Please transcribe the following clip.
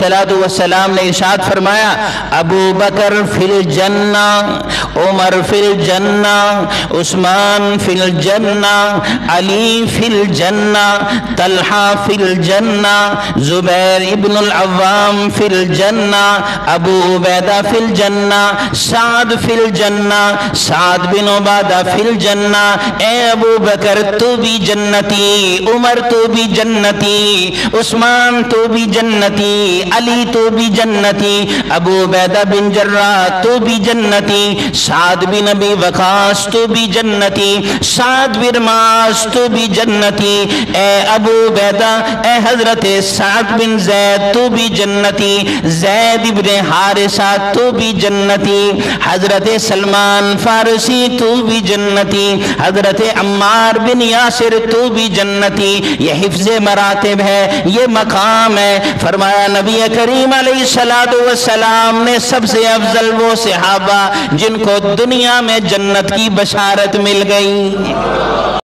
अलैहिस्सलाम ने इरशाद फरमाया, अबू बकर फिल जन्ना, उमर फिल जन्ना, उस्मान फिल जन्ना, अली फिल जन्ना, तलहा फिल जन्ना, जुबैर इब्न अल-अव्वाम फिल जन्ना, अबू उबैदा फिल जन्ना, साद फिल जन्ना, साद बिन उबादा फिल जन्ना। ए अबू बकर तू भी जन्नती, उमर तू भी जन्नती, उस्मान तू भी जन्नती, अली तू भी जन्नती, अबू उबैदा बिन जर्राह तू भी जन्नती, साद बिन अबी वकास तू भी जन्नती, साद बिन मास तू भी जन्नती। ए अबू उबैदा, ए हजरत साद बिन जैद तू भी जन्नती, जैद इब्ने हारिसा तू भी जन्नती, हजरत सलमान फारसी तू भी जन्नती, हजरत अम्मार बिन यासिर तू भी जन्नती। ये हिफ्ज़े मरातिब है, ये मकाम है। फरमाया नबी करीम अलैहिस्सलातु वस्सलाम ने सबसे अफजल वो सहाबा जिनको दुनिया में जन्नत की बशारत मिल गई।